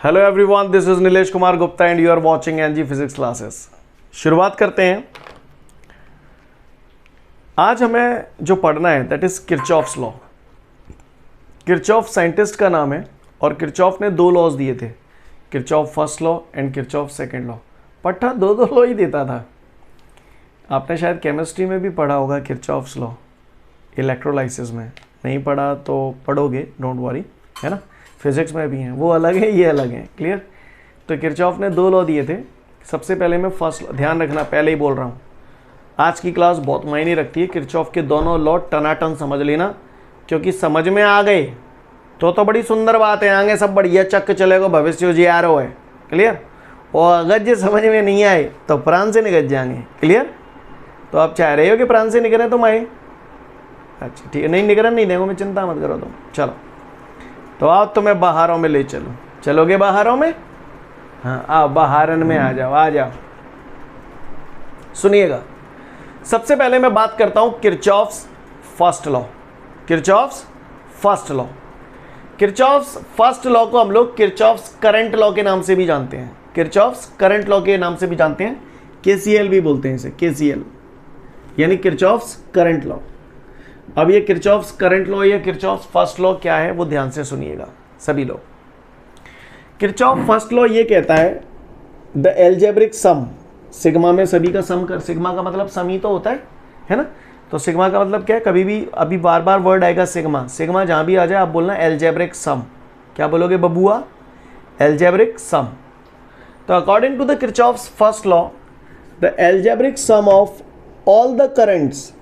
Hello everyone, this is Nilesh Kumar Gupta and you are watching NG physics classes. शुरुआत करते हैं। आज हमें जो पढ़ना है that is Kirchhoff's law. Kirchhoff scientist का नाम है और किरचॉफ ने दो लॉज दिए थे, Kirchhoff first law and Kirchhoff second law. पट्टा दो लॉ ही देता था। आपने शायद केमिस्ट्री में भी पढ़ा होगा किरचॉफ्स लॉ, इलेक्ट्रोलाइसिस में। नहीं पढ़ा तो पढ़ोगे, डोंट वरी, है ना। फिजिक्स में भी हैं, वो अलग है, ये अलग है। क्लियर। तो किरचॉफ ने दो लॉ दिए थे। सबसे पहले मैं फर्स्ट, ध्यान रखना, पहले ही बोल रहा हूँ, आज की क्लास बहुत मायने रखती है। किरचॉफ के दोनों लॉ टनाटन समझ लेना, क्योंकि समझ में आ गए तो बड़ी सुंदर बात है, आगे सब बढ़िया चक्क चलेगा, भविष्य उजियारो है। क्लियर। और अगर जो समझ में नहीं आए तो प्राण से निकल जाएंगे। क्लियर। तो आप चाह रहे हो कि प्राण से निकले तुम आए? अच्छा ठीक है, नहीं निकलन नहीं देंगे, मैं चिंता मत करो तुम। चलो तो आओ तुम्हें बाहरों में ले चलो। चलोगे बाहरों में? हाँ आओ, बाहरन में आ जाओ, आ जाओ। सुनिएगा, सबसे पहले मैं बात करता हूं Kirchhoff's first law. Kirchhoff's first law, Kirchhoff's first law को हम लोग किरचॉफ्स करंट लॉ के नाम से भी जानते हैं। किरचॉफ्स करंट लॉ के नाम से भी जानते हैं, केसीएल भी बोलते हैं इसे, केसीएल यानी किरचॉफ्स करंट लॉ। अब ये किरचॉफ्स करंट लॉ या किरचॉफ्स फर्स्ट लॉ क्या है वो ध्यान से सुनिएगा सभी लोग। किरचॉफ फर्स्ट लॉ ये कहता है द एल्जेब्रिक सम, सिग्मा में सभी का सम कर, सिग्मा का मतलब सम ही तो होता है ना। तो सिग्मा का मतलब क्या है, कभी भी अभी बार बार वर्ड आएगा सिग्मा, सिग्मा जहां भी आ जाए आप बोलना एल्जेब्रिक सम। क्या बोलोगे बबुआ? Algebraic sum. तो according to the Kirchhoff's first law, the algebraic sum of all the currents,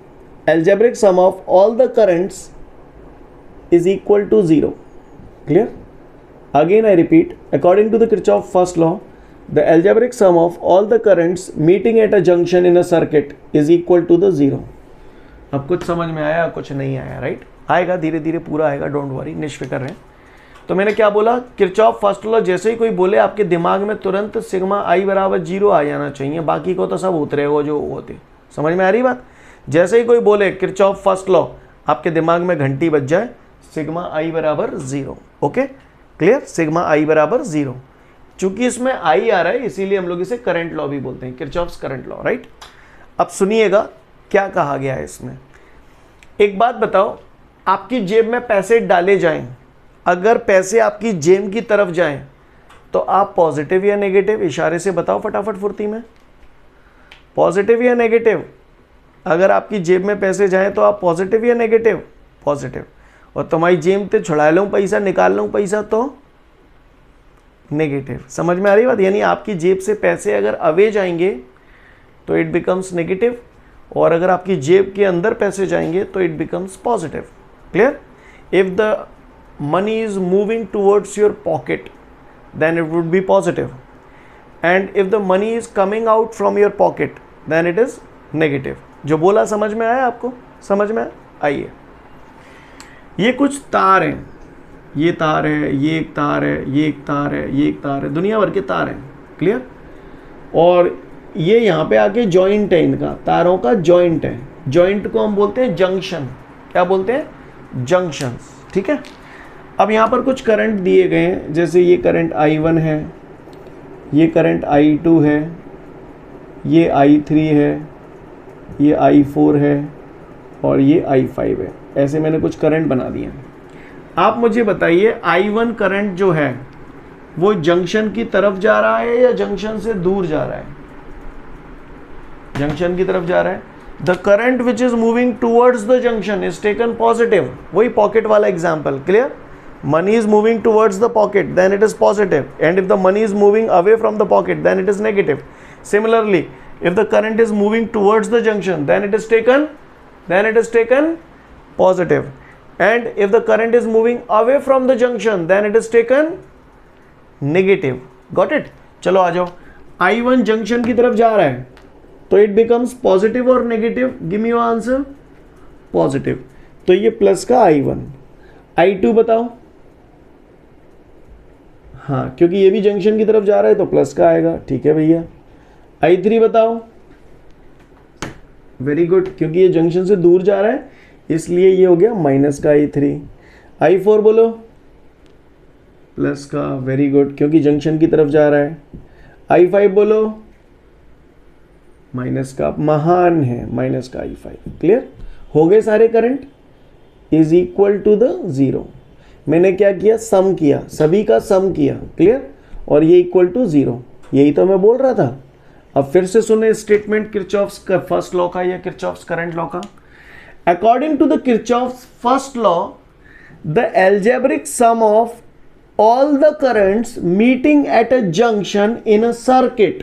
algebraic sum of all the currents is equal to 0. Clear? Again I repeat, according to the Kirchhoff first law, the algebraic sum of all the currents meeting at a junction in a circuit is equal to the 0. अब कुछ समझ में आया, कुछ नहीं आया, right? आएगा, धीरे धीरे पूरा आएगा, डोंट वरी, निश्फिक्र रहें। तो मैंने क्या बोला, किरचॉफ फर्स्ट लॉ जैसे ही कोई बोले आपके दिमाग में तुरंत सिग्मा आई बराबर 0 आ जाना चाहिए, बाकी को तो सब उतरे हो जो होते। समझ में आ रही बात? जैसे ही कोई बोले किरचॉफ फर्स्ट लॉ, आपके दिमाग में घंटी बज जाए, सिग्मा आई बराबर 0। ओके क्लियर, सिग्मा आई बराबर 0। चूंकि इसमें आई आ रहा है इसीलिए हम लोग इसे करंट लॉ भी बोलते हैं, किरचॉफ्स करंट लॉ, राइट। अब सुनिएगा क्या कहा गया है इसमें। एक बात बताओ, आपकी जेब में पैसे डाले जाएं, अगर पैसे आपकी जेब की तरफ जाएं तो आप पॉजिटिव या नेगेटिव, इशारे से बताओ फटाफट फुर्ती में, पॉजिटिव या नेगेटिव। अगर आपकी जेब में पैसे जाएं तो आप पॉजिटिव या नेगेटिव? पॉजिटिव। और तुम्हारी जेब से छुड़ा लूँ पैसा, निकाल लूँ पैसा तो नेगेटिव। समझ में आ रही बात? यानी आपकी जेब से पैसे अगर अवे जाएंगे तो इट बिकम्स नेगेटिव, और अगर आपकी जेब के अंदर पैसे जाएंगे तो it becomes positive. Clear. If the money is moving towards your pocket then it would be positive, and if the money is coming out from your pocket then it is negative. जो बोला समझ में आया आपको? समझ में आइए। ये कुछ तार हैं, ये तार है, ये एक तार है, ये एक तार है, ये एक तार है, दुनिया भर के तार हैं। क्लियर। और ये यहाँ पे आके जॉइंट है, इनका तारों का जॉइंट है। जॉइंट को हम बोलते हैं जंक्शन। क्या बोलते हैं? जंक्शंस। ठीक है। अब यहाँ पर कुछ करंट दिए गए हैं, जैसे ये करंट I1 है, ये करंट I2 है, ये I3 है, ये I4 है और ये I5 है। ऐसे मैंने कुछ करंट बना दिए। आप मुझे बताइए I1 करंट जो है वो जंक्शन की तरफ जा रहा है या जंक्शन से दूर जा रहा है? जंक्शन की तरफ जा रहा है। The current which is moving towards the junction is taken positive. वही पॉकेट वाला example. Clear. Money is moving towards the pocket then it is positive, and if the money is moving away from the pocket then it is negative. Similarly, if the current is moving towards the junction then it is taken positive, and if the current is moving away from the junction then it is taken negative. Got it? चलो आ जाओ। I1 junction की तरफ जा रहा है तो it becomes positive और negative? Give me your answer. Positive। तो ये प्लस का I1। I2 बताओ। हाँ, क्योंकि ये भी जंक्शन की तरफ जा रहा है तो प्लस का आएगा। ठीक है भैया। I3 बताओ। वेरी गुड, क्योंकि ये जंक्शन से दूर जा रहा है इसलिए ये हो गया माइनस का I3। I4 बोलो। प्लस का, वेरी गुड, क्योंकि जंक्शन की तरफ जा रहा है। I5 बोलो, माइनस का, महान है, माइनस का I5। क्लियर हो गए सारे current, is equal to the zero. मैंने क्या किया, सम किया, सभी का सम किया। क्लियर, और ये इक्वल टू जीरो, यही तो मैं बोल रहा था। अब फिर से सुने स्टेटमेंट किरचॉफ्स का फर्स्ट लॉ का या किरचॉफ्स करंट लॉ का। According to the Kirchhoff's first law, the algebraic sum of all the currents meeting at a junction in a circuit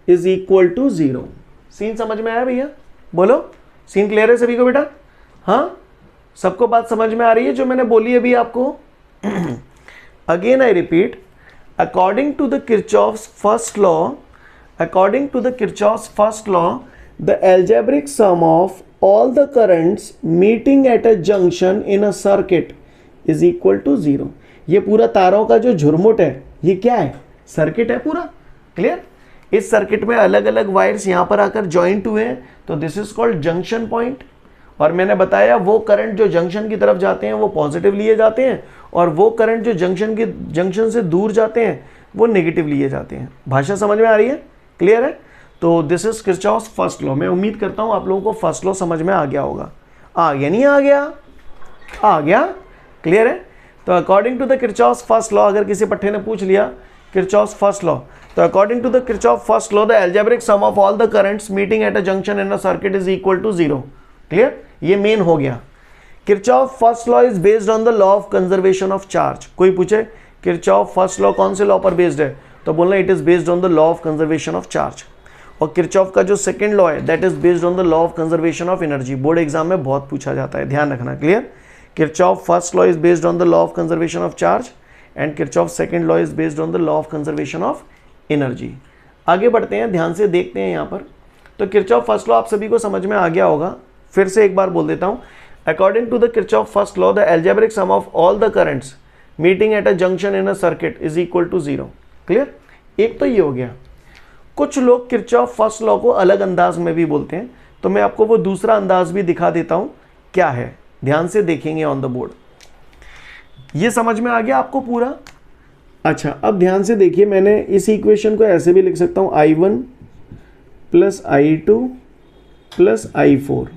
is equal to zero। Scene समझ में आया भैया? बोलो, scene clear है सभी को बेटा? हाँ, सबको बात समझ में आ रही है जो मैंने बोली अभी आपको? Again I repeat, according to the Kirchhoff's first law, according to the Kirchhoff's first law, the algebraic sum of all the currents meeting at a junction in a circuit is equal to zero। ये पूरा तारों का जो झुरमुट है, ये क्या है, circuit है पूरा। क्लियर, इस सर्किट में अलग अलग वायर्स यहां पर आकर ज्वाइंट हुए हैं, तो this is called junction point. और मैंने बताया वो करंट जो जंक्शन की तरफ जाते हैं वो पॉजिटिव लिए जाते हैं, और वो करंट जो जंक्शन से दूर जाते हैं वो नेगेटिव लिए जाते हैं। भाषा समझ में आ रही है? क्लियर है? तो this is Kirchhoff's first law. मैं उम्मीद करता हूं आप लोगों को फर्स्ट लॉ समझ में आ गया होगा। आ गया, नहीं आ गया? आ गया? क्लियर है? तो according to the Kirchhoff's first law, अगर किसी पट्टे ने पूछ लिया किरचॉफ्स फर्स्ट लॉ, तो according to the Kirchhoff first law, the algebraic sum of all the currents meeting at a junction in a circuit is equal to zero. Clear, ये main हो गया। Kirchhoff first law is based on the law of conservation of charge. कोई पूछे Kirchhoff first law कौन से law पर based है, तो बोलना it is based on the law of conservation of charge. और किरचॉफ का जो सेकंड लॉ है that is based on the law of conservation of energy. Board exam में बहुत पूछा जाता है, ध्यान रखना। Clear, Kirchhoff first law is based on the law of conservation of charge and Kirchhoff second law is based on the law of conservation of energy। आगे बढ़ते हैं, ध्यान से देखते हैं यहाँ पर। तो Kirchhoff first law आप सभी को समझ में आ गया होगा, फिर से एक बार बोल देता हूँ। According to the Kirchhoff first law, the algebraic sum of all the currents meeting at a junction in a circuit is equal to zero। Clear, एक तो ये हो गया। कुछ लोग Kirchhoff first law को अलग अंदाज में भी बोलते हैं, तो मैं आपको वो दूसरा अंदाज भी दिखा देता हूँ क्या है, ध्यान से देखेंगे ऑन द बोर्ड। ये समझ में आ गया आपको पूरा? अच्छा, अब ध्यान से देखिए, मैंने इस इक्वेशन को ऐसे भी लिख सकता हूं, I1 plus I2 plus I4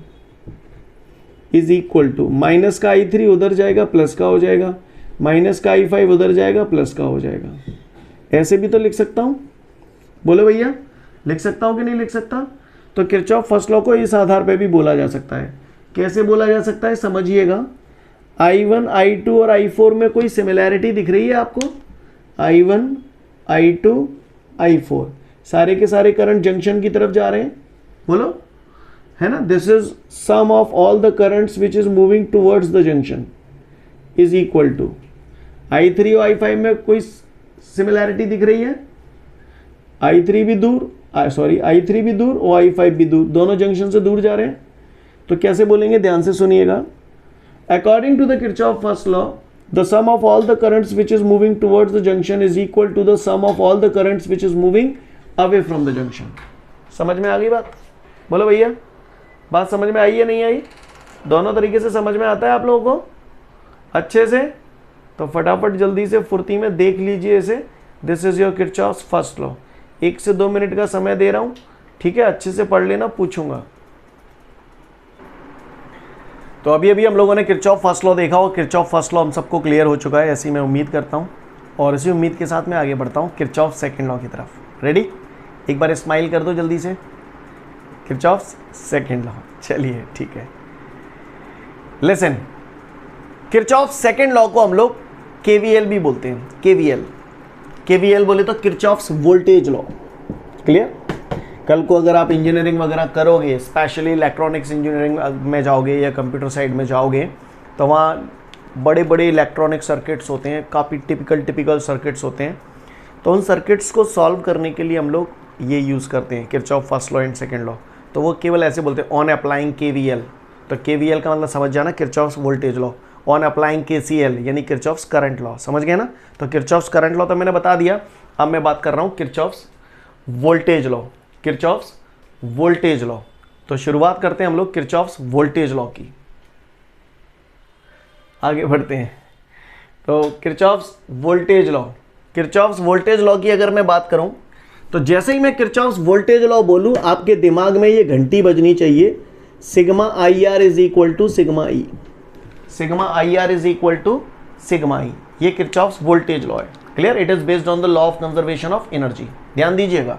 is equal to, minus का I3 उधर जाएगा प्लस का हो जाएगा, माइनस का I5 उधर जाएगा प्लस का हो जाएगा। ऐसे भी तो लिख सकता हूं, बोलो भैया, लिख सकता हूं कि नहीं लिख सकता? तो किरचॉफ फर्स्ट लॉ को इस आधार पे भी बोला जा सकता है। कैसे बोला जा सकता है समझिएगा। I1, I2 और I4 में कोई सिमिलैरिटी दिख रही है आपको? I1, I2, I4 सारे के सारे करंट जंक्शन की तरफ जा रहे हैं, बोलो, है ना? This is sum of all the currents which is moving towards the junction is equal to I3 और I5 में कोई सिमिलैरिटी दिख रही है? I3 भी दूर, I3 भी दूर और I5 भी दूर, दोनों जंक्शन से दूर जा रहे हैं। तो कैसे बोलेंगे, ध्यान से सुनिएगा। According to the Kirchhoff first law, the sum of all the currents which is moving towards the junction is equal to the sum of all the currents which is moving away from the junction. समझ में आ गई बात? बोलो भैया, बात समझ में आई है नहीं आई? दोनों तरीके से समझ में आता है आप लोगों को अच्छे से? तो फटाफट जल्दी से फुर्ती में देख लीजिए इसे। This is your Kirchhoff's first law. 1 से 2 मिनट का समय दे रहा हूं, ठीक है? अच्छे से पढ़ लेना, पूछूंगा। तो अभी अभी हम लोगों ने किरचॉफ फर्स्ट लॉ देखा, और किरचॉफ फर्स्ट लॉ हम सबको क्लियर हो चुका है, ऐसी मैं उम्मीद करता हूँ। और इसी उम्मीद के साथ मैं आगे बढ़ता हूँ किरचॉफ सेकंड लॉ की तरफ। रेडी? एक बार स्माइल कर दो जल्दी से। किरचॉफ सेकंड लॉ, चलिए ठीक है। लिसन, किरचॉफ सेकंड लॉ को हम लोग KVL भी बोलते हैं। KVL बोले तो किरचॉफ्स वोल्टेज लॉ। क्लियर? कल को अगर आप इंजीनियरिंग वगैरह करोगे, स्पेशली इलेक्ट्रॉनिक्स इंजीनियरिंग में जाओगे या कंप्यूटर साइड में जाओगे, तो वहाँ बड़े बड़े इलेक्ट्रॉनिक सर्किट्स होते हैं, काफ़ी टिपिकल सर्किट्स होते हैं। तो उन सर्किट्स को सॉल्व करने के लिए हम लोग ये यूज़ करते हैं Kirchhoff first law and second law. तो वो केवल ऐसे बोलते हैं, ऑन अप्लाइंग KVL। तो KVL का मतलब समझ जाना, Kirchhoff's voltage law. On applying KCL यानी किरचॉफ्स करंट लॉ। समझ गए ना? तो किरचॉफ्स करंट लॉ तो मैंने बता दिया। अब मैं बात कर रहा हूँ Kirchhoff's voltage law. Kirchhoff's voltage law. तो शुरुआत करते हैं हम लोग किरचॉफ्स वोल्टेज लॉ की। आगे बढ़ते हैं। तो Kirchhoff's voltage law, Kirchhoff's voltage law की अगर मैं बात करूं तो जैसे ही मैं किरचॉफ्स वोल्टेज लॉ बोलूं आपके दिमाग में ये घंटी बजनी चाहिए, sigma I R is equal to sigma E, sigma I R is equal to sigma E. ये किरचॉफ्स वोल्टेज लॉ है। Clear? It is based on the law of conservation of energy. ध्यान दीजिएगा।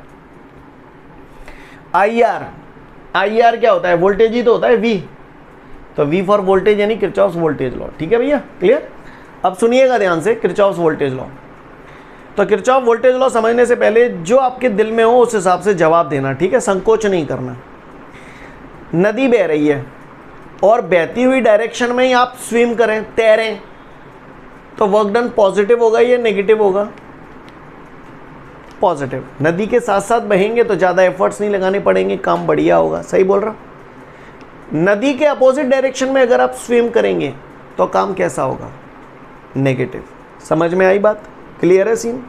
आई आर, आई आर क्या होता है? Voltage ही तो होता है, वी। तो वी फॉर वोल्टेज यानी किरचॉफ्स वोल्टेज लॉ। ठीक है भैया? क्लियर? अब सुनिएगा ध्यान से किरचॉफ्स वोल्टेज लॉ। तो किरचॉफ वोल्टेज लॉ समझने से पहले जो आपके दिल में हो उस हिसाब से जवाब देना, ठीक है? संकोच नहीं करना। नदी बह रही है और बहती हुई डायरेक्शन में ही आप स्विम करें, तैरें, तो वर्क डन पॉजिटिव होगा या नेगेटिव होगा? पॉजिटिव। नदी के साथ साथ बहेंगे तो ज़्यादा एफर्ट्स नहीं लगाने पड़ेंगे, काम बढ़िया होगा। सही बोल रहा? नदी के अपोजिट डायरेक्शन में अगर आप स्विम करेंगे तो काम कैसा होगा? नेगेटिव। समझ में आई बात? क्लियर है सीन?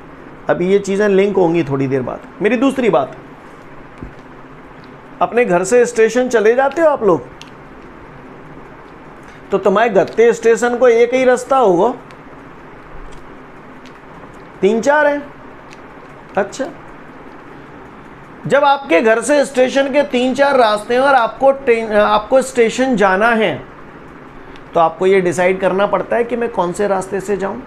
अभी ये चीज़ें लिंक होंगी थोड़ी देर बाद। मेरी दूसरी बात, अपने घर से स्टेशन चले जाते हो आप लोग, तो तुम्हारे गत्ते स्टेशन को एक ही रास्ता होगा? 3-4 है। अच्छा, जब आपके घर से स्टेशन के 3-4 रास्ते हैं और आपको स्टेशन जाना है तो आपको ये डिसाइड करना पड़ता है कि मैं कौन से रास्ते से जाऊं।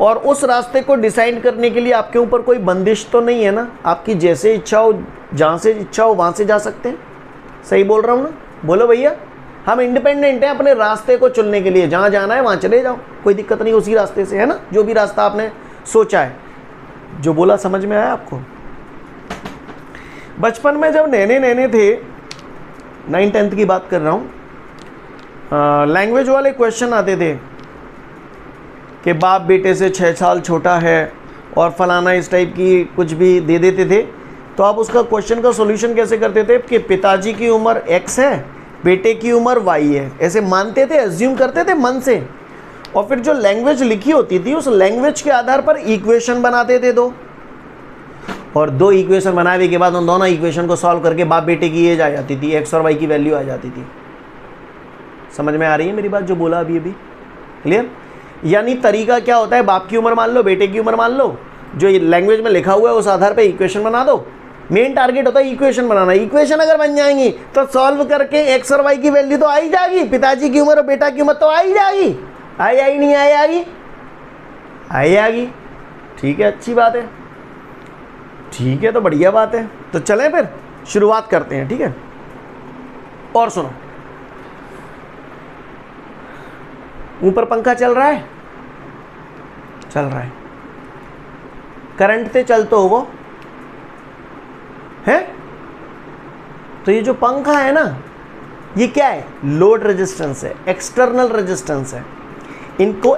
और उस रास्ते को डिसाइड करने के लिए आपके ऊपर कोई बंदिश तो नहीं है ना, आपकी जैसे इच्छा हो, जहाँ से इच्छा हो वहाँ से जा सकते हैं। सही बोल रहा हूँ ना? बोलो भैया। हम इंडिपेंडेंट हैं अपने रास्ते को चुनने के लिए, जहाँ जाना है वहाँ चले जाओ, कोई दिक्कत नहीं उसी रास्ते से, है ना? जो भी रास्ता आपने सोचा है। जो बोला समझ में आया आपको? बचपन में जब नैने थे, 9-10th की बात कर रहा हूँ, लैंग्वेज वाले क्वेश्चन आते थे कि बाप बेटे से 6 साल छोटा है और फलाना, इस टाइप की कुछ भी दे देते थे। तो आप उसका क्वेश्चन का सॉल्यूशन कैसे करते थे कि पिताजी की उम्र x है, बेटे की उम्र y है, ऐसे मानते थे, एज्यूम करते थे मन से, और फिर जो लैंग्वेज लिखी होती थी उस लैंग्वेज के आधार पर इक्वेशन बनाते थे दो, और 2 इक्वेशन बनाने के बाद उन दोनों इक्वेशन को सॉल्व करके बाप बेटे की एज आ जाती थी, x और y की वैल्यू आ जाती थी। समझ में आ रही है मेरी बात जो बोला अभी? क्लियर? यानी तरीका क्या होता है? बाप की उम्र मान लो, बेटे की उम्र मान लो, जो लैंग्वेज में लिखा हुआ है उस आधार पे इक्वेशन बना दो। मेन टारगेट होता है इक्वेशन बनाना। इक्वेशन अगर बन जाएंगी तो सॉल्व करके x और y की वैल्यू तो आ ही जाएगी, पिताजी की उम्र और बेटा की उम्र तो आ ही जाएगी। आई नहीं आएगी? आएगी। ठीक है, अच्छी बात है। ठीक है, तो बढ़िया बात है। तो चलें फिर शुरुआत करते हैं, ठीक है? और सुनो, ऊपर पंखा चल रहा है? चल रहा है। करंट से चलते हो वो है? तो ये जो पंखा है ना, ये क्या है? लोड रेजिस्टेंस है, एक्सटर्नल रेजिस्टेंस है। इनको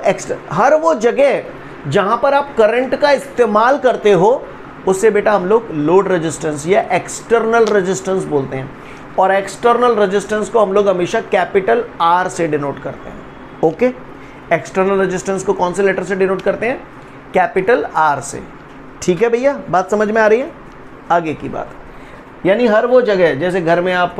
हर वो जगह जहां पर आप करंट का इस्तेमाल करते हो उससे बेटा हम लोग लोड रेजिस्टेंस या एक्सटर्नल रेजिस्टेंस बोलते हैं। और एक्सटर्नल रेजिस्टेंस को हम लोग हमेशा कैपिटल R से डिनोट करते हैं। ओके? एक्सटर्नल रेजिस्टेंस को कौन से लेटर से डिनोट करते हैं? कैपिटल R से। ठीक है भैया, बात समझ में आ रही है? आगे की बात, यानी हर वो जगह, जैसे घर में आप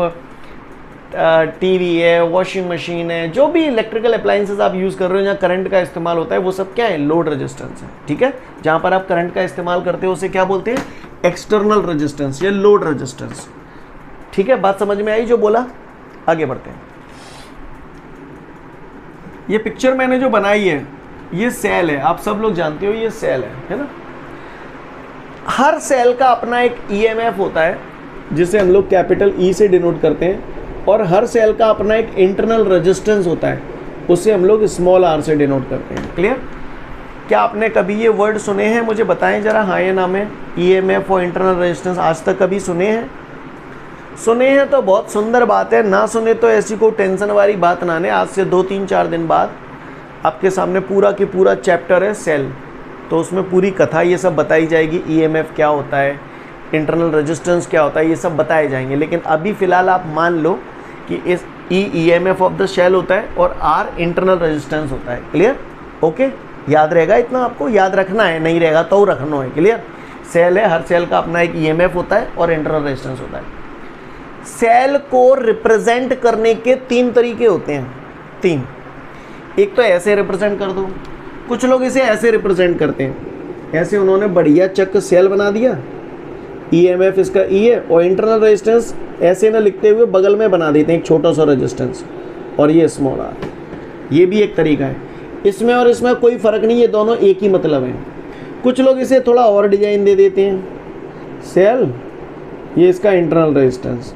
टीवी है, वॉशिंग मशीन है, जो भी इलेक्ट्रिकल अप्लायंसेस आप यूज़ कर रहे हो जहाँ करंट का इस्तेमाल होता है, वो सब क्या है? लोड रेजिस्टेंस है। ठीक है? जहाँ पर आप करंट का इस्तेमाल करते हो उसे क्या बोलते हैं? एक्सटर्नल रेजिस्टेंस या लोड रेजिस्टेंस। ठीक है, बात समझ में आई जो बोला? आगे बढ़ते हैं। ये पिक्चर मैंने जो बनाई है, ये सेल है, आप सब लोग जानते हो ये सेल है ना? हर सेल का अपना एक EMF होता है जिसे हम लोग कैपिटल E से डिनोट करते हैं, और हर सेल का अपना एक इंटरनल रेजिस्टेंस होता है, उसे हम लोग स्मॉल r से डिनोट करते हैं। क्लियर? क्या आपने कभी ये वर्ड सुने हैं? मुझे बताएं जरा, हाँ या ना में। EMF और इंटरनल रेजिस्टेंस आज तक कभी सुने हैं? सुने हैं तो बहुत सुंदर बात है, ना सुने तो ऐसी कोई टेंशन वाली बात ना ने। आज से 2-3-4 दिन बाद आपके सामने पूरा की पूरा चैप्टर है सेल, तो उसमें पूरी कथा ये सब बताई जाएगी। EMF क्या होता है, इंटरनल रेजिस्टेंस क्या होता है, ये सब बताए जाएंगे। लेकिन अभी फ़िलहाल आप मान लो कि इस EMF ऑफ द शेल होता है और R इंटरनल रेजिस्टेंस होता है। क्लियर? ओके, याद रहेगा इतना? आपको याद रखना है, नहीं रहेगा तो रखना है। क्लियर? सेल है, हर सेल का अपना एक EMF होता है और इंटरनल रेजिस्टेंस होता है। सेल को रिप्रेजेंट करने के 3 तरीके होते हैं। 3। एक तो ऐसे रिप्रेजेंट कर दो, कुछ लोग इसे ऐसे रिप्रेजेंट करते हैं, ऐसे उन्होंने बढ़िया चक सेल बना दिया, ईएमएफ इसका ई है, और इंटरनल रेजिस्टेंस ऐसे ना लिखते हुए बगल में बना देते हैं एक छोटा सा रेजिस्टेंस, और ये स्मॉल आर। ये भी एक तरीका है। इसमें और इसमें कोई फ़र्क नहीं, ये दोनों एक ही मतलब है। कुछ लोग इसे थोड़ा और डिजाइन दे देते हैं, सेल ये इसका इंटरनल रेजिस्टेंस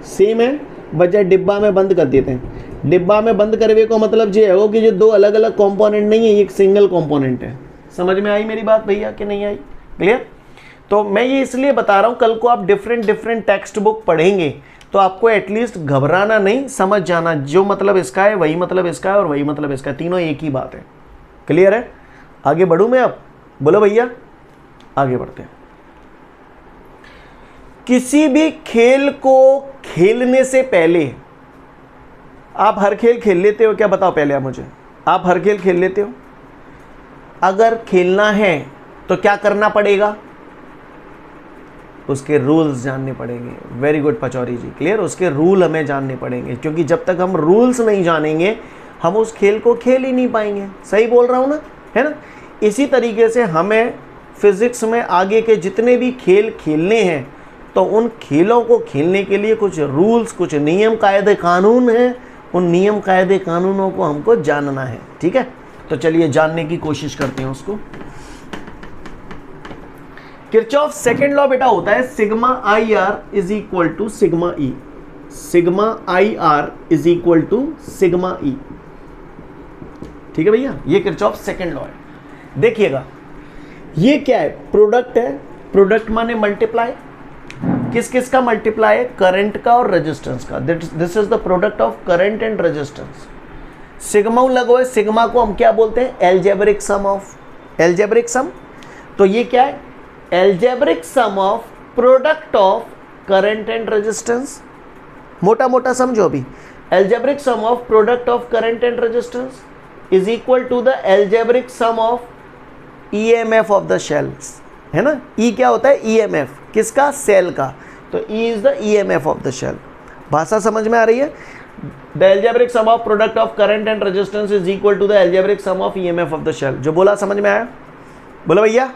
सेम है, बजाय डिब्बा में बंद कर देते हैं। डिब्बा में बंद करने को मतलब ये है कि जो दो अलग अलग कंपोनेंट नहीं है, ये एक सिंगल कंपोनेंट है। समझ में आई मेरी बात भैया कि नहीं आई? क्लियर? तो मैं ये इसलिए बता रहा हूँ, कल को आप डिफरेंट टेक्स्ट बुक पढ़ेंगे तो आपको एटलीस्ट घबराना नहीं, समझ जाना जो मतलब इसका है वही मतलब इसका है और वही मतलब इसका है, तीनों एक ही बात है। क्लियर है? आगे बढ़ूं मैं अब? बोलो भैया, आगे बढ़ते हैं। किसी भी खेल को खेलने से पहले, आप हर खेल खेल लेते हो क्या? बताओ पहले आप मुझे, आप हर खेल खेल लेते हो? अगर खेलना है तो क्या करना पड़ेगा? उसके रूल्स जानने पड़ेंगे। वेरी गुड पचौरी जी, क्लियर? उसके रूल हमें जानने पड़ेंगे, क्योंकि जब तक हम रूल्स नहीं जानेंगे हम उस खेल को खेल ही नहीं पाएंगे। सही बोल रहा हूँ ना? है ना? इसी तरीके से हमें फिजिक्स में आगे के जितने भी खेल खेलने हैं तो उन खेलों को खेलने के लिए कुछ रूल्स, कुछ नियम कायदे कानून हैं, उन नियम कायदे कानूनों को हमको जानना है। ठीक है, तो चलिए जानने की कोशिश करते हैं उसको। किरचॉफ सेकेंड लॉ बेटा होता है sigma I R is equal to sigma E. Sigma I R is equal to sigma E. ठीक है भैया, ये किरचॉफ सेकेंड लॉ है। देखिएगा ये क्या है? प्रोडक्ट है। प्रोडक्ट माने मल्टीप्लाई। किस किस का मल्टीप्लाई है? करंट का और रेजिस्टेंस का। This is the product of current and resistance. Sigma लगो है, सिग्मा को हम क्या बोलते हैं? Algebraic sum of. Algebraic sum, तो ये क्या है? Algebraic sum of product of current and resistance. मोटा मोटा समझो अभी, algebraic sum of product of current and resistance is equal to the algebraic sum of EMF of the cells. है ना? ई क्या होता है? ईएमएफ किसका? सेल का। तो E is the EMF of the cell. भाषा समझ में आ रही है? The algebraic sum of product of current and resistance is equal to the algebraic sum of EMF of the cell. जो बोला समझ में आया? बोलो भैया,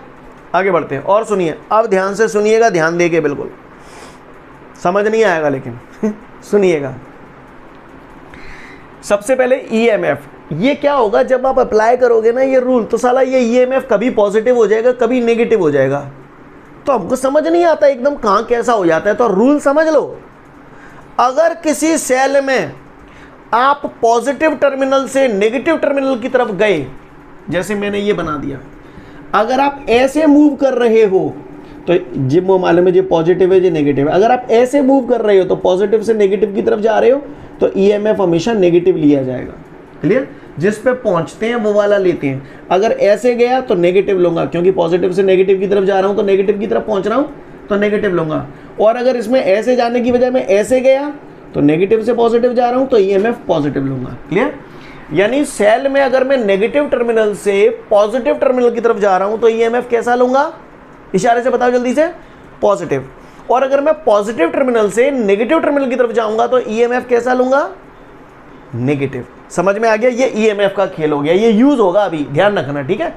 आगे बढ़ते हैं। और सुनिए, अब ध्यान से सुनिएगा, ध्यान देके, बिल्कुल समझ नहीं आएगा लेकिन सुनिएगा। सबसे पहले ईएमएफ, ये क्या होगा जब आप अप्लाई करोगे ना ये रूल, तो साला ये ईएमएफ कभी पॉजिटिव हो जाएगा कभी नेगेटिव हो जाएगा, तो हमको समझ नहीं आता एकदम कहां कैसा हो जाता है। तो रूल समझ लो, अगर किसी सेल में आप पॉजिटिव टर्मिनल से नेगेटिव टर्मिनल की तरफ गए, जैसे मैंने ये बना दिया, अगर आप ऐसे मूव कर रहे हो तो जिम वो मालूम है, ये पॉजिटिव है ये नेगेटिव है। अगर आप ऐसे मूव कर रहे हो तो पॉजिटिव से नेगेटिव की तरफ जा रहे हो तो ईएमएफ हमेशा नेगेटिव लिया जाएगा। क्लियर? जिस पे पहुंचते हैं वो वाला लेते हैं। अगर ऐसे गया तो नेगेटिव लूंगा, क्योंकि पॉजिटिव से नेगेटिव की तरफ जा रहा हूं तो नेगेटिव की तरफ पहुंच रहा हूं तो नेगेटिव लूंगा। और अगर इसमें ऐसे जाने की बजाय मैं ऐसे गया तो नेगेटिव से पॉजिटिव जा रहा हूं तो ईएमएफ पॉजिटिव लूंगा। क्लियर? यानी सेल में अगर मैं नेगेटिव टर्मिनल से पॉजिटिव टर्मिनल की तरफ जा रहा हूं तो ईएमएफ कैसा लूंगा? इशारे से बताओ जल्दी से, पॉजिटिव। और अगर मैं पॉजिटिव टर्मिनल से नेगेटिव टर्मिनल की तरफ जाऊंगा तो ईएमएफ कैसा लूंगा? नेगेटिव। समझ में आ गया? ये ईएमएफ का खेल हो गया, ये यूज होगा, अभी ध्यान रखना। ठीक है,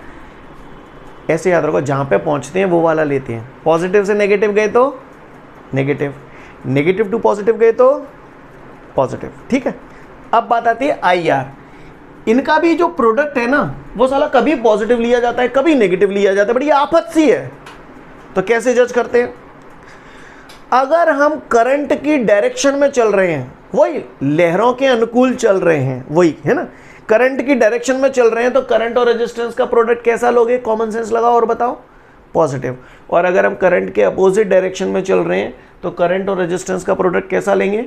ऐसे याद रखो, जहां पे पहुंचते हैं वो वाला लेते हैं। पॉजिटिव से नेगेटिव गए तो नेगेटिव, नेगेटिव टू पॉजिटिव गए तो पॉजिटिव। ठीक है, अब बात आती है आई आर। इनका भी जो प्रोडक्ट है ना वो साला कभी पॉजिटिव लिया जाता है कभी नेगेटिव लिया जाता है, बट ये आफत सी है। तो कैसे जज करते हैं? अगर हम करंट की डायरेक्शन में चल रहे हैं, वही लहरों के अनुकूल चल रहे हैं, वही है ना, करंट की डायरेक्शन में चल रहे हैं, तो करंट और रेजिस्टेंस का प्रोडक्ट कैसा लोगे? कॉमन सेंस लगाओ और बताओ, पॉजिटिव। और अगर हम करंट के अपोजिट डायरेक्शन में चल रहे हैं तो करंट और रेजिस्टेंस का प्रोडक्ट कैसा लेंगे?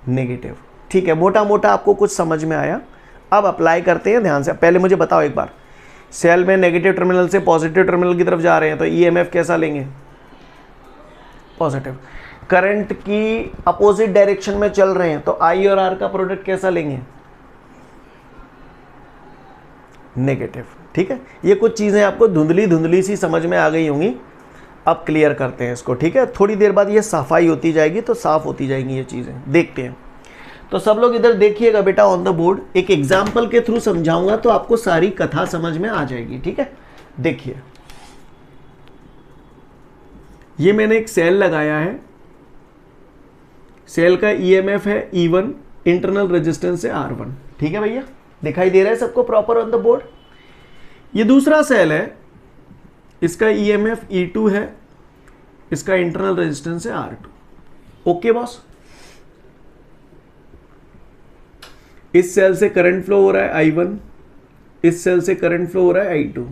नेगेटिव। ठीक है, मोटा मोटा आपको कुछ समझ में आया। अब अप्लाई करते हैं ध्यान से। पहले मुझे बताओ एक बार, सेल में नेगेटिव टर्मिनल से पॉजिटिव टर्मिनल की तरफ जा रहे हैं तो ईएमएफ कैसा लेंगे? पॉजिटिव। करंट की अपोजिट डायरेक्शन में चल रहे हैं तो आई और आर का प्रोडक्ट कैसा लेंगे? नेगेटिव। ठीक है, ये कुछ चीजें आपको धुंधली धुंधली सी समझ में आ गई होंगी। अब क्लियर करते हैं इसको। ठीक है, थोड़ी देर बाद ये सफाई होती जाएगी तो साफ होती जाएंगी ये चीजें, देखते हैं। तो सब लोग इधर देखिएगा बेटा ऑन द बोर्ड, एक एग्जाम्पल के थ्रू समझाऊंगा तो आपको सारी कथा समझ में आ जाएगी, ठीक है। देखिए ये मैंने एक सेल लगाया है, सेल का ईएमएफ है E1, इंटरनल रेजिस्टेंस है R1, ठीक है भैया, दिखाई दे रहा है सबको प्रॉपर ऑन द बोर्ड। ये दूसरा सेल है, इसका ईएमएफ E2 है, इसका इंटरनल रेजिस्टेंस है R2। ओके बॉस, इस सेल से करंट फ्लो हो रहा है I1, इस सेल से करंट फ्लो हो रहा है I2।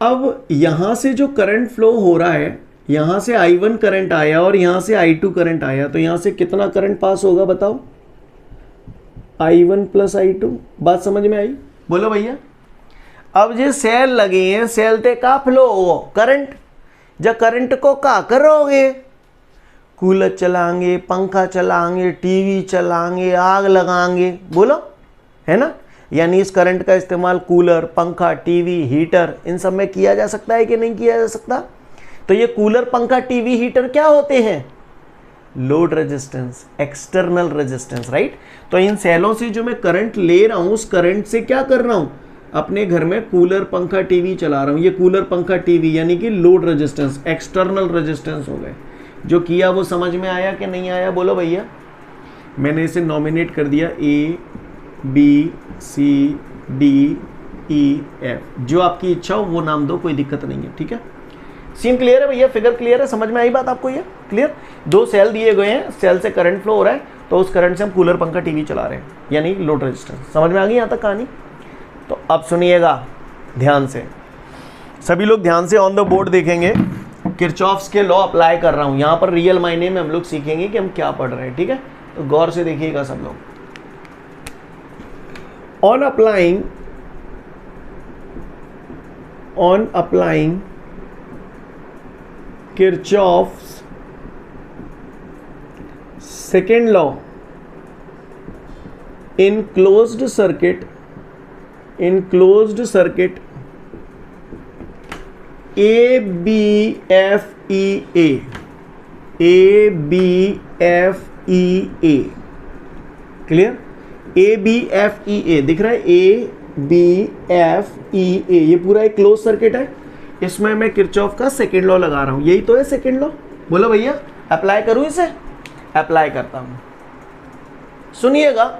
अब यहां से जो करंट फ्लो हो रहा है, यहां से I1 करंट आया और यहां से I2 करंट आया, तो यहां से कितना करंट पास होगा बताओ? I1 plus I2। बात समझ में आई? बोलो भैया। अब जो सेल लगे हैं, सेल ते का फ्लो हो करंट, जब करंट को का करोगे? कूलर चलाएंगे, पंखा चलाएंगे, टीवी चलाएंगे, आग लगाएंगे, बोलो, है ना। यानी इस करंट का इस्तेमाल कूलर, पंखा, टीवी, हीटर, इन सब में किया जा सकता है कि नहीं किया जा सकता? तो ये कूलर, पंखा, टीवी, हीटर क्या होते हैं? Load resistance, external resistance, right. तो इन सेलों से जो मैं करंट ले रहा हूं, उस करंट से क्या कर रहा हूं? अपने घर में कूलर, पंखा, टीवी चला रहा हूं। ये कूलर, पंखा, टीवी यानी कि लोड रेजिस्टेंस, एक्सटर्नल रेजिस्टेंस हो गए। जो किया वो समझ में आया कि नहीं आया? बोलो भैया। मैंने इसे नॉमिनेट कर दिया A B C D E F, जो आपकी इच्छा हो वो नाम दो, कोई दिक्कत नहीं है, ठीक है। सीन क्लियर है भैया? फिगर क्लियर है? समझ में आई बात आपको? ये क्लियर? दो सेल दिए गए हैं, सेल से करंट फ्लो हो रहा है, तो उस करंट से हम कूलर, पंखा, टीवी चला रहे हैं, यानी लोड रेजिस्टेंस। समझ में आ गई यहाँ तक कहानी? तो अब सुनिएगा ध्यान से, सभी लोग ध्यान से ऑन द बोर्ड देखेंगे। किरचॉफ्स के लॉ अप्लाई कर रहा हूं यहां पर, रियल मायने में हम लोग सीखेंगे कि हम क्या पढ़ रहे हैं, ठीक है। तो गौर से देखिएगा सब लोग। On applying Kirchhoff's second law in closed circuit ABFEA, clear? ABFEA दिख रहा है? ABFEA, ये पूरा एक क्लोज सर्किट है। इसमें मैं किरचॉफ का सेकेंड लॉ लगा रहा हूं, यही तो है सेकेंड लॉ। बोलो भैया, अप्लाई करूं इसे? अप्लाई करता हूं। सुनिएगा,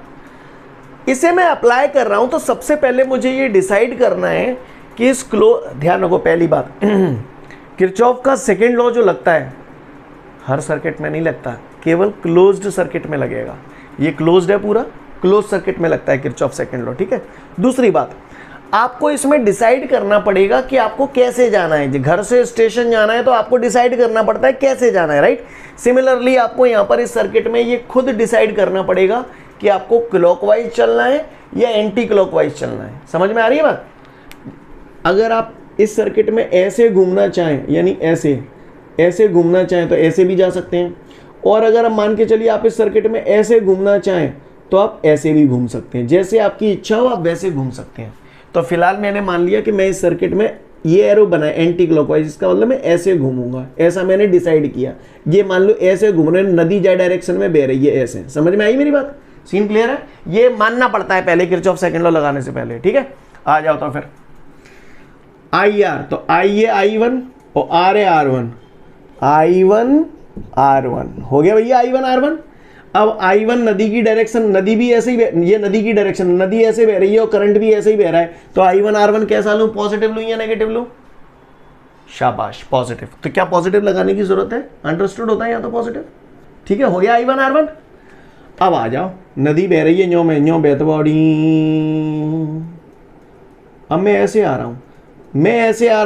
इसे मैं अप्लाई कर रहा हूं तो सबसे पहले मुझे ये डिसाइड करना है कि इस ध्यान रखो, पहली बात किरचॉफ का सेकेंड लॉ जो लगता है हर सर्किट में नहीं लगता, केवल क्लोज्ड सर्किट में लगेगा। ये क्लोज्ड है, पूरा क्लोज सर्किट में लगता है किरचॉफ सेकेंड लॉ, ठीक है। दूसरी बात, आपको इसमें डिसाइड करना पड़ेगा कि आपको कैसे जाना है। घर से स्टेशन जाना है तो आपको डिसाइड करना पड़ता है कैसे जाना है, राइट। सिमिलरली आपको यहाँ पर इस सर्किट में ये खुद डिसाइड करना पड़ेगा कि आपको क्लॉकवाइज चलना है या एंटी क्लॉकवाइज चलना है। समझ में आ रही है बात? अगर आप इस सर्किट में ऐसे घूमना चाहें, यानी ऐसे घूमना चाहें तो ऐसे भी जा सकते हैं, और अगर हम मान के चलिए आप इस सर्किट में ऐसे घूमना चाहें तो आप ऐसे भी घूम सकते हैं। जैसे आपकी इच्छा हो आप वैसे घूम सकते हैं। तो फिलहाल मैंने मान लिया कि मैं इस सर्किट में ये एरो बनाए एंटी क्लॉकवाइज, इसका मतलब मैं ऐसे घूमूंगा, ऐसा मैंने डिसाइड किया। ये मान लो ऐसे घूम रहे, नदी जाए डायरेक्शन में बह रही है ऐसे। समझ में आई मेरी बात? सीन क्लियर है? ये मानना पड़ता है पहले किरचॉफ सेकंड लॉ लगाने से पहले, ठीक है। आ जाओ तो फिर IR, तो I है I1 और R है R1, I1 R1 हो गया भैया, I1 R1। अब I1 नदी की डायरेक्शन, नदी भी ऐसे ही, ये नदी की डायरेक्शन, नदी ऐसे बह रही है और करंट भी ऐसे ही बह रहा है, तो I1 R1 कैसा लूं? पॉजिटिव लूं या नेगेटिव लूं? शाबाश, पॉजिटिव। तो क्या पॉजिटिव लगाने की जरूरत है? अंडरस्टूड होता है या तो पॉजिटिव, ठीक है। हो गया I1 R1। अब आ जाओ, नदी बह रही है न्यो में, न्यो बहत बॉडी। अब मैं ऐसे आ रहा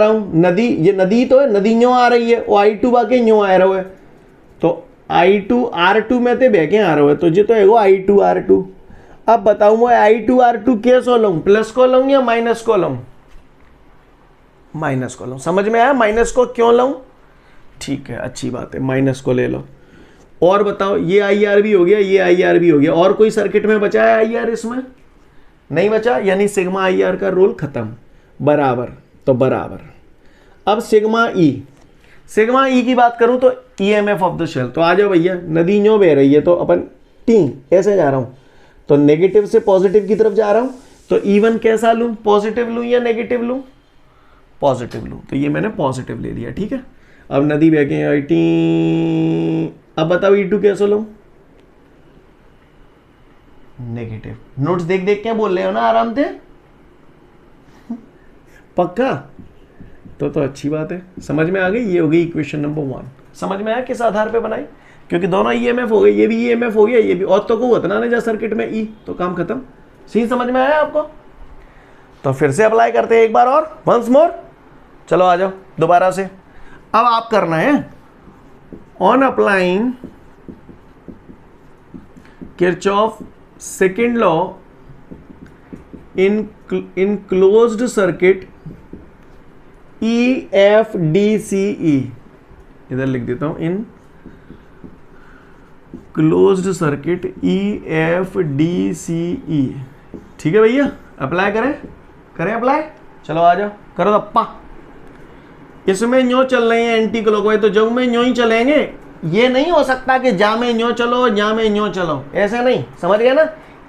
हूं, नदी, ये नदी तो है, नदी न्यो आ रही है, वो I2 बाके न्यो आ रहा है, तो I2 R2 में ते बह के आ रहा है, तो ये तो है वो I2 R2। अब बताऊं मैं I2 R2 कैसे लूं? प्लस को लूं या माइनस को लूं? माइनस को लूं। समझ में आया? माइनस को क्यों लूं? ठीक है, अच्छी बात है, माइनस को ले लो। और बताओ, ये IR भी हो गया, ये IR भी हो गया, और कोई सर्किट में बचा है IR? इसमें नहीं बचा, यानी सिग्मा IR का रोल खत्म। बराबर, तो बराबर। अब सिग्मा E, सिग्मा ई की बात करूं तो ईएमएफ ऑफ द शेल। तो आ जाओ भैया, नदी न्यों बह रही है तो अपन टी ऐसे जा रहा हूं, तो नेगेटिव से पॉजिटिव की तरफ जा रहा हूं, तो E1 कैसा लूं, पॉजिटिव लूं या नेगेटिव लूं, पॉजिटिव लूं। तो ये मैंने पॉजिटिव ले लिया, ठीक है। अब नदी बह के आई टी, अब बताओ E2 कैसे लूं, नेगेटिव। नोट्स देख देख के बोल रहे हो ना आराम से, पक्का? तो अच्छी बात है, समझ में आ गई। ये हो गई इक्वेशन नंबर 1। समझ में आया किस आधार पे बनाई, क्योंकि दोनों ईएमएफ हो गए, ये भी ईएमएफ हो गया, ये भी, और तो को उतना नहीं जा सर्किट में ई, तो काम खत्म। सीन समझ में आया आपको? तो फिर से अप्लाई करते हैं एक बार और, वंस मोर। चलो आ जाओ दोबारा से। अब आप करना है on applying Kirchhoff second law in closed circuit EFDCE, इधर लिख देता हूं, इन क्लोज्ड सर्किट EFDCE। ठीक है भैया, अप्लाई करें अप्लाई। चलो आ जाओ, करो अप्पा। इसमें न्यो चल रहे हैं एंटी क्लॉकवाइज, तो जब में न्यो ही चलेंगे। ये नहीं हो सकता कि जा में न्यो चलो, जा में न्यो चलो, ऐसा नहीं, समझ गए ना।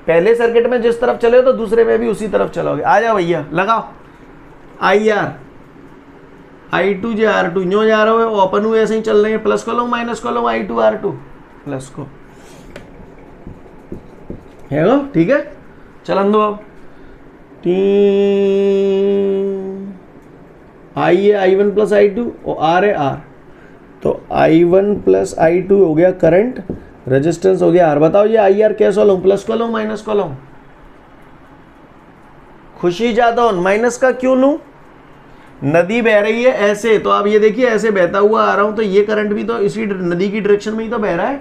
पहले सर्किट में जिस तरफ चले हो तो दूसरे में भी उसी तरफ चलोगे। आ जाओ भैया, लगाओ IR I2 जे R2 न्यो जा रहे हो, ओपन हुए ऐसे ही चल रहे हैं, प्लस को लो माइनस को लो, I2 R2 प्लस को है वो, ठीक है। चलन दो अब, I है I1 प्लस I2 और R है R, तो I1 प्लस I2 हो गया करंट, रेजिस्टेंस हो गया R। बताओ ये IR कैसे लो, प्लस को लो माइनस को लो? खुशी जादौन, माइनस का क्यों लूं? नदी बह रही है ऐसे, तो आप ये देखिए ऐसे बहता हुआ आ रहा हूं, तो ये करंट भी तो इसी नदी की डायरेक्शन में ही तो बह रहा है।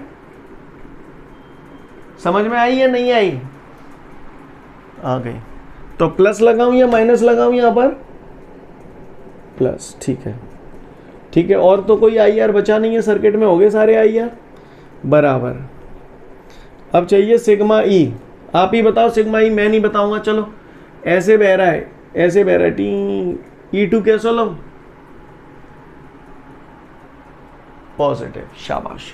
समझ में आई या नहीं आई? आ गई। तो प्लस लगाऊं या माइनस लगाऊं यहां पर? प्लस, ठीक है ठीक है। और तो कोई IR बचा नहीं है सर्किट में, हो गए सारे IR बराबर। अब चाहिए सिग्मा ई, आप ही बताओ सिग्मा ई, मैं नहीं बताऊंगा। चलो, ऐसे बह रहा है, ऐसे बह रहा है, टी E2 कैसे लो, पॉजिटिव, शाबाश।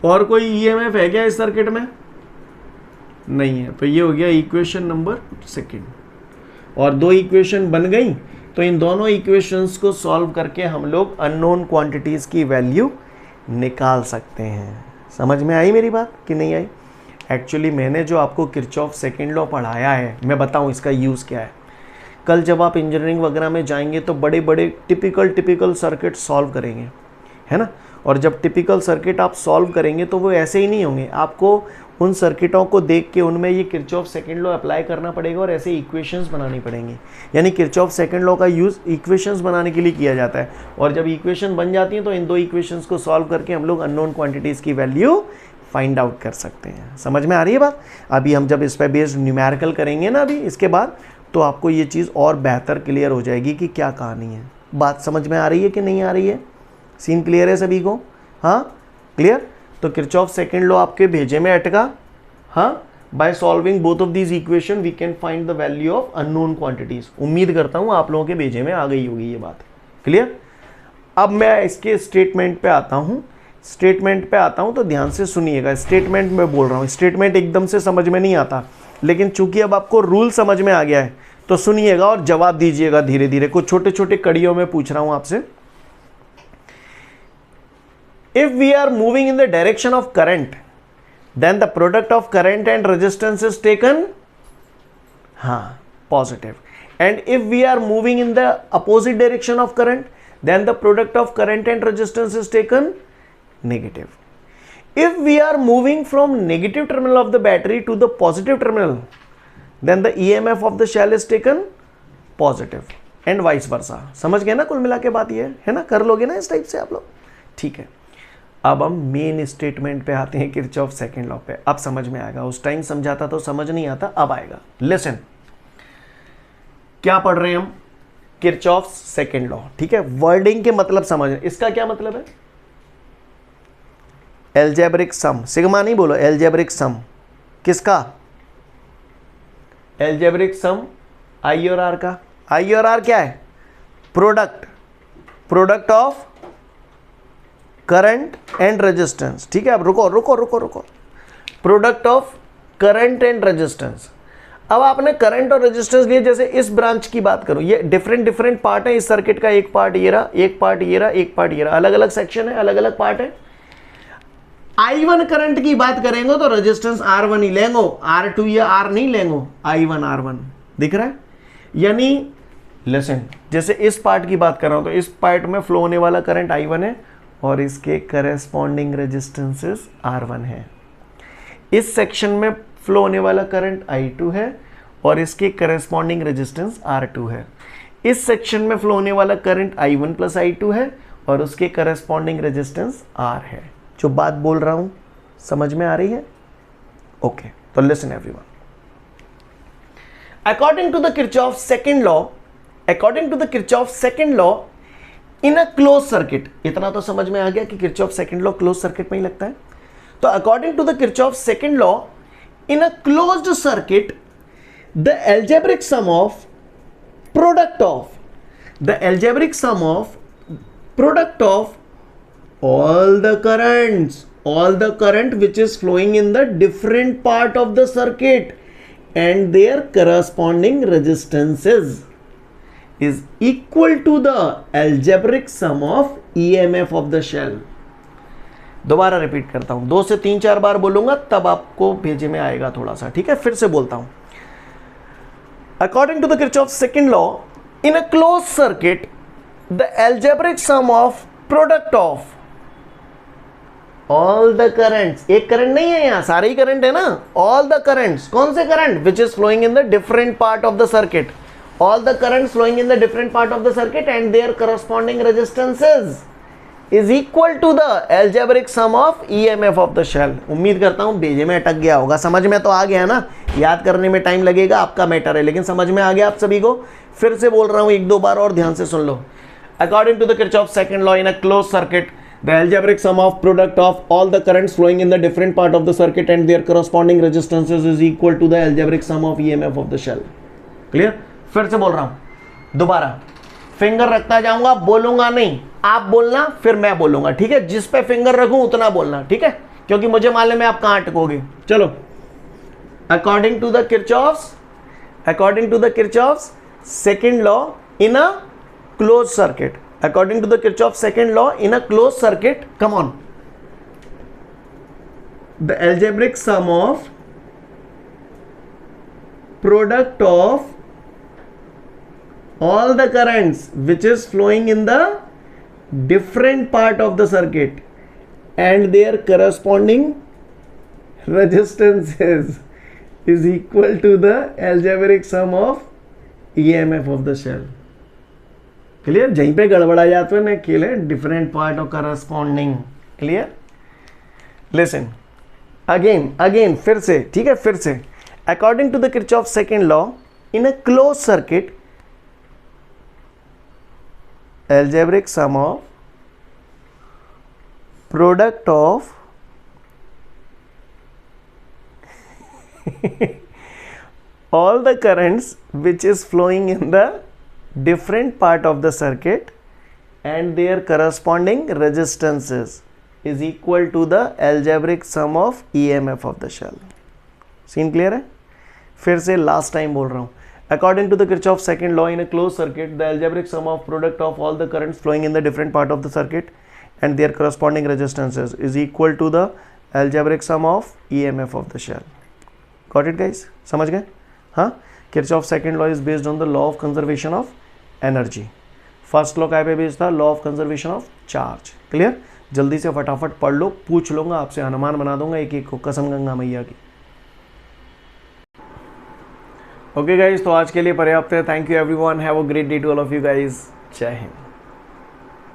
और कोई EMF है क्या इस सर्किट में? नहीं है। तो ये हो गया इक्वेशन नंबर 2। और 2 इक्वेशन बन गई, तो इन दोनों इक्वेशंस को सॉल्व करके हम लोग अननोन क्वांटिटीज की वैल्यू निकाल सकते हैं। समझ में आई मेरी बात कि नहीं आई? एक्चुअली मैंने जो आपको किरचॉफ सेकेंड लॉ पढ़ाया है, मैं बताऊं इसका यूज़ क्या है। कल जब आप इंजीनियरिंग वगैरह में जाएंगे तो बड़े बड़े टिपिकल सर्किट सॉल्व करेंगे, है ना। और जब टिपिकल सर्किट आप सॉल्व करेंगे तो वो ऐसे ही नहीं होंगे, आपको उन सर्किटों को देख के उनमें ये किरचॉफ सेकेंड लॉ अप्लाई करना पड़ेगा और ऐसे इक्वेशंस बनानी पड़ेंगी। यानी किरचॉफ सेकेंड लॉ का यूज़ इक्वेशंस बनाने के लिए किया जाता है। और जब इक्वेशन बन जाती हैं तो इन 2 इक्वेशंस को सॉल्व करके हम लोग अननोन क्वांटिटीज़ की वैल्यू फाइंड आउट कर सकते हैं। समझ में आ रही है बात? अभी हम जब इस पर बेस्ड न्यूमेरिकल करेंगे ना अभी इसके बाद, तो आपको ये चीज़ और बेहतर क्लियर हो जाएगी कि क्या कहानी है। बात समझ में आ रही है कि नहीं आ रही है? सीन क्लियर है सभी को? हाँ क्लियर। तो किरचॉफ सेकेंड लॉ आपके भेजे में अटका। हाँ, by solving both of these equation we can find the value of unknown quantities. उम्मीद करता हूँ आप लोगों के भेजे में आ गई होगी ये बात। क्लियर। अब मैं इसके स्टेटमेंट पे आता हूँ। स्टेटमेंट पे आता हूँ तो ध्यान से सुनिएगा। स्टेटमेंट में बोल रहा हूँ, स्टेटमेंट एकदम से समझ में नहीं आता, लेकिन चूंकि अब आपको रूल समझ में आ गया है तो सुनिएगा और जवाब दीजिएगा धीरे धीरे। कुछ छोटे छोटे कड़ियों में पूछ रहा हूं आपसे। If we are moving in the direction of current, then the product of current and resistance is taken, हाँ, positive. And if we are moving in the opposite direction of current, then the product of current and resistance is taken negative. If we are moving from negative terminal of the battery to the positive terminal, then the EMF of the shell is taken positive and vice versa. समझ गए ना कुल मिला के बात ये है ना? कर लोगे ना इस टाइप से आप लोग? ठीक है। अब हम मेन स्टेटमेंट पे आते हैं किरचॉफ सेकेंड लॉ पे। अब समझ में आएगा, उस टाइम समझाता तो समझ नहीं आता, अब आएगा। लिसन, क्या पढ़ रहे हैं हम? Kirchhoff second law. ठीक है, वर्डिंग के मतलब समझ। इसका क्या मतलब है? एल्जेब्रिक सम, सिग्मा नहीं बोलो, एल्जेब्रिक सम। किसका? एल्जेब्रिक सम आई और आर का। आई और आर क्या है? Product, product of current and resistance, ठीक है। अब रुको रुको रुको रुको, product of current and resistance. अब आपने करंट और रेजिस्टेंस लिए, जैसे इस ब्रांच की बात करूं, ये डिफरेंट डिफरेंट पार्ट है इस सर्किट का, एक पार्ट ये रहा, एक पार्ट ये रहा, एक पार्ट ये रहा, अलग अलग सेक्शन है, अलग अलग पार्ट है। I1 करंट की बात करेंगे तो रेजिस्टेंस R1 ही लेंगे, R2 या R नहीं लेंगे, I1 R1 दिख रहा है। यानी लिसन, जैसे इस पार्ट की बात कर रहा हूं तो इस पार्ट में फ्लो होने वाला करंट I1 है और इसके करेस्पॉन्डिंग रेजिस्टेंसेस R1 है। इस सेक्शन में फ्लो होने वाला करंट I2 है और इसके करेस्पॉन्डिंग रेजिस्टेंस R2 है। इस सेक्शन में फ्लो होने वाला करंट I1 प्लस I2 है और उसके करेस्पॉन्डिंग रेजिस्टेंस R है। जो बात बोल रहा हूं समझ में आ रही है? ओके, तो listen everyone. According to the Kirchhoff second law, according to the Kirchhoff second law in a close circuit, इतना तो समझ में आ गया कि Kirchhoff second law close circuit में ही लगता है। तो according to the Kirchhoff second law in a closed circuit the algebraic sum of product of the algebraic sum of product of all the current which is flowing in the different part of the circuit and their corresponding resistances is equal to the algebraic sum of EMF of the shell। दोबारा repeat करता हूं, 2 से 3-4 बार बोलूंगा तब आपको भेजे में आएगा थोड़ा सा, ठीक है। फिर से बोलता हूं, according to the Kirchhoff second law in a close circuit the algebraic sum of product of all the currents, एक करंट नहीं है यहां, सारे ही करंट है ना, ऑल द करंट्स, कौन से current, which is flowing in the different part of the circuit, all the currents flowing in the different part of the circuit and their corresponding resistances is equal to the algebraic sum of EMF of the shell. उम्मीद करता हूं भेजे में अटक गया होगा, समझ में तो आ गया ना, याद करने में टाइम लगेगा आपका मैटर है, लेकिन समझ में आ गया आप सभी को। फिर से बोल रहा हूं 1-2 बार और ध्यान से सुन लो। According to the Kirchhoff second law in a close circuit the algebraic sum of product of all the currents flowing in the different part of the circuit and their corresponding resistances is equal to the algebraic sum of EMF of the shell। Clear? फिर से बोल रहा हूं दोबारा, finger रखता जाऊंगा, बोलूंगा नहीं, आप बोलना फिर मैं बोलूंगा, ठीक है। जिस पे फिंगर रखूं उतना बोलना, ठीक है, क्योंकि मुझे मालूम है आप कहां अटकोगे। चलो, according to the Kirchhoff's second law in a close circuit, according to the Kirchhoff's second law in a closed circuit, come on, the algebraic sum of product of all the currents which is flowing in the different part of the circuit and their corresponding resistances is equal to the algebraic sum of EMF of the shell। Clear? जहीं पे गड़बड़ा जाते हैं ना clear, different part of corresponding. Clear? Listen again फिर से, ठीक है, फिर से। According to the Kirchhoff second law in a close circuit algebraic sum of product of all the currents which is flowing in the different part of the circuit and their corresponding resistances is equal to the algebraic sum of EMF of the shell। Scene clear है? फिर से last time बोल रहा हूं, according to the Kirchhoff second law in a closed circuit the algebraic sum of product of all the currents flowing in the different part of the circuit and their corresponding resistances is equal to the algebraic sum of EMF of the shell। Got it guys? समझ गए? हाँ, Kirchhoff second law is based on the law of conservation of energy। First law काय पे based था? Law of conservation of charge. Clear? जल्दी से फटाफट पढ़ लो, पूछ लूंगा आपसे, हनुमान बना दूंगा एक एक को, कसम गंगा मैया की। ओके गाइज, तो आज के लिए पर्याप्त है। Thank you everyone, have a great day to all of you guys. जय हिंद।